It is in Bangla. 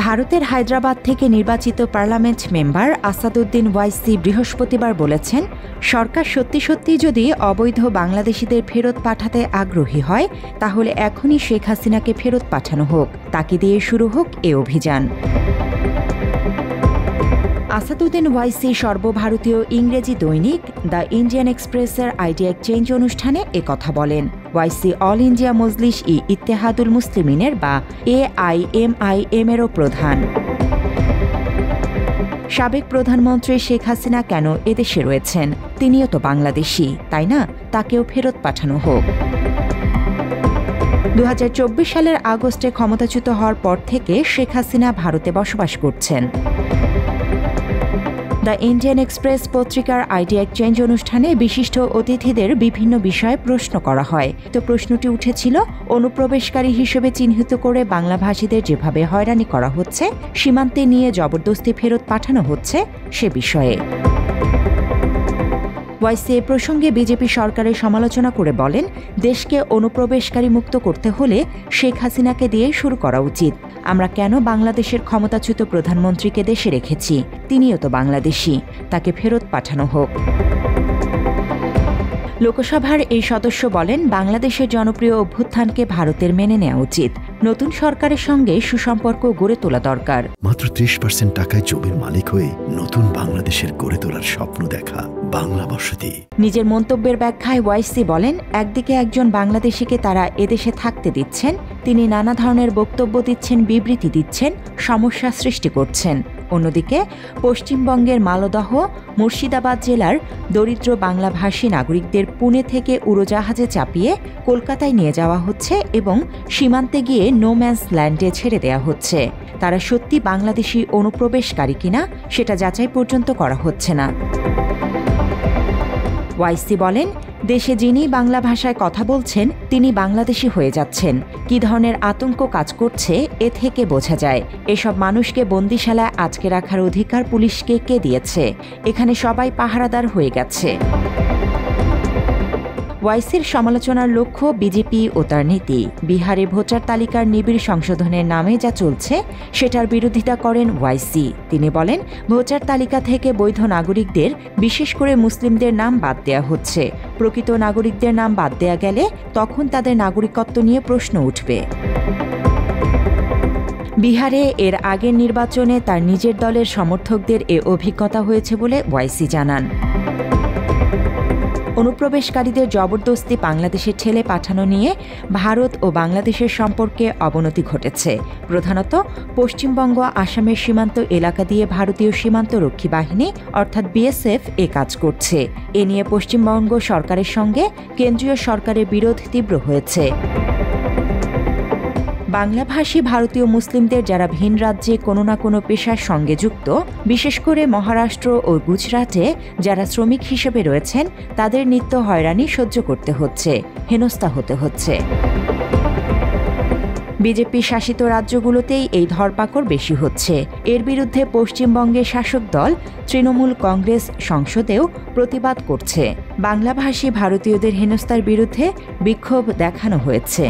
ভারতের হায়দ্রাবাদ থেকে নির্বাচিত পার্লামেন্ট মেম্বার আসাদুদ্দিন ওয়াইসি বৃহস্পতিবার বলেছেন, সরকার সত্যি সত্যি যদি অবৈধ বাংলাদেশিদের ফেরত পাঠাতে আগ্রহী হয় তাহলে এখনই শেখ হাসিনাকে ফেরত পাঠানো হোক, তাকে দিয়ে শুরু হোক এ অভিযান। আসাদুদ্দিন ওয়াইসি সর্বভারতীয় ইংরেজি দৈনিক দ্য ইন্ডিয়ান এক্সপ্রেসের আইডিয়া এক্সচেঞ্জ অনুষ্ঠানে একথা বলেন। ওয়াইসি অল ইন্ডিয়া মজলিস ইত্তেহাদুল মুসলিমিনের বা AIMIM-এরও প্রধান। সাবেক প্রধানমন্ত্রী শেখ হাসিনা কেন এদেশে রয়েছেন? তিনিও তো বাংলাদেশি, তাই না? তাকেও ফেরত পাঠানো হোক। 2024 সালের আগস্টে ক্ষমতাচ্যুত হওয়ার পর থেকে শেখ হাসিনা ভারতে বসবাস করছেন। দ্য ইন্ডিয়ান এক্সপ্রেস পত্রিকার আইডিয়া এক্সচেঞ্জ অনুষ্ঠানে বিশিষ্ট অতিথিদের বিভিন্ন বিষয়ে প্রশ্ন করা হয়। তো প্রশ্নটি উঠেছিল, অনুপ্রবেশকারী হিসেবে চিহ্নিত করে বাংলাভাষীদের যেভাবে হয়রানি করা হচ্ছে, সীমান্তে নিয়ে জবরদস্তি ফেরত পাঠানো হচ্ছে সে বিষয়ে। ওয়াইসি এ প্রসঙ্গে বিজেপি সরকারের সমালোচনা করে বলেন, দেশকে অনুপ্রবেশকারী মুক্ত করতে হলে শেখ হাসিনাকে দিয়ে শুরু করা উচিত। আমরা কেন বাংলাদেশের ক্ষমতাচ্যুত প্রধানমন্ত্রীকে দেশে রেখেছি? তিনিও তো বাংলাদেশি, তাকে ফেরত পাঠানো হোক। লোকসভার এই সদস্য বলেন, বাংলাদেশের জনপ্রিয় অভ্যুত্থানকে ভারতের মেনে নেওয়া উচিত। নতুন সরকারের সঙ্গে সুসম্পর্ক গড়ে তোলা দরকার। মাত্র 30% টাকায় জমির মালিক হয়ে নতুন বাংলাদেশের গড়ে তোলার স্বপ্ন দেখা বাংলা বসতি। নিজের মন্তব্যের ব্যাখ্যায় ওয়াইসি বলেন, একদিকে একজন বাংলাদেশিকে তারা এদেশে থাকতে দিচ্ছেন, তিনি নানা ধরনের বক্তব্য দিচ্ছেন, বিবৃতি দিচ্ছেন, সমস্যা সৃষ্টি করছেন। অন্যদিকে পশ্চিমবঙ্গের মালদহ, মুর্শিদাবাদ জেলার দরিদ্র বাংলাভাষী নাগরিকদের পুনে থেকে উড়োজাহাজে চাপিয়ে কলকাতায় নিয়ে যাওয়া হচ্ছে এবং সীমান্তে গিয়ে নো ম্যানস ল্যান্ডে ছেড়ে দেওয়া হচ্ছে। তারা সত্যি বাংলাদেশি অনুপ্রবেশকারী কিনা সেটা যাচাই পর্যন্ত করা হচ্ছে না। ওয়াইসি বলেন, দেশে যিনি বাংলা ভাষায় কথা বলছেন তিনি বাংলাদেশি হয়ে যাচ্ছেন। কী ধরনের আতঙ্ক কাজ করছে এ থেকে বোঝা যায়। এসব মানুষকে বন্দিশালায় আটকে রাখার অধিকার পুলিশকে কে দিয়েছে? এখানে সবাই পাহারাদার হয়ে গেছে। ওয়াইসির সমালোচনার লক্ষ্য বিজেপি ও তার নীতি। বিহারে ভোটার তালিকার নিবিড় সংশোধনের নামে যা চলছে সেটার বিরোধিতা করেন ওয়াইসি। তিনি বলেন, ভোটার তালিকা থেকে বৈধ নাগরিকদের, বিশেষ করে মুসলিমদের নাম বাদ দেওয়া হচ্ছে। প্রকৃত নাগরিকদের নাম বাদ দেওয়া গেলে তখন তাদের নাগরিকত্ব নিয়ে প্রশ্ন উঠবে। বিহারে এর আগের নির্বাচনে তার নিজের দলের সমর্থকদের এ অভিজ্ঞতা হয়েছে বলে ওয়াইসি জানান। অনুপ্রবেশকারীদের জবরদস্তি বাংলাদেশে ঠেলে পাঠানো নিয়ে ভারত ও বাংলাদেশের সম্পর্কে অবনতি ঘটেছে। প্রধানত পশ্চিমবঙ্গ, আসামের সীমান্ত এলাকা দিয়ে ভারতীয় সীমান্তরক্ষী বাহিনী অর্থাৎ BSF এ কাজ করছে। এ নিয়ে পশ্চিমবঙ্গ সরকারের সঙ্গে কেন্দ্রীয় সরকারের বিরোধ তীব্র হয়েছে। বাংলাভাষী ভারতীয় মুসলিমদের যারা ভিন রাজ্যে কোনো না কোনো পেশার সঙ্গে যুক্ত, বিশেষ করে মহারাষ্ট্র ও গুজরাটে যারা শ্রমিক হিসেবে রয়েছেন, তাদের নিত্য হয়রানি সহ্য করতে হচ্ছে, হেনস্থা হতে হচ্ছে। বিজেপি শাসিত রাজ্যগুলোতেই এই ধরপাকড় বেশি হচ্ছে। এর বিরুদ্ধে পশ্চিমবঙ্গের শাসক দল তৃণমূল কংগ্রেস সংসদেও প্রতিবাদ করছে। বাংলাভাষী ভারতীয়দের হেনস্থার বিরুদ্ধে বিক্ষোভ দেখানো হয়েছে।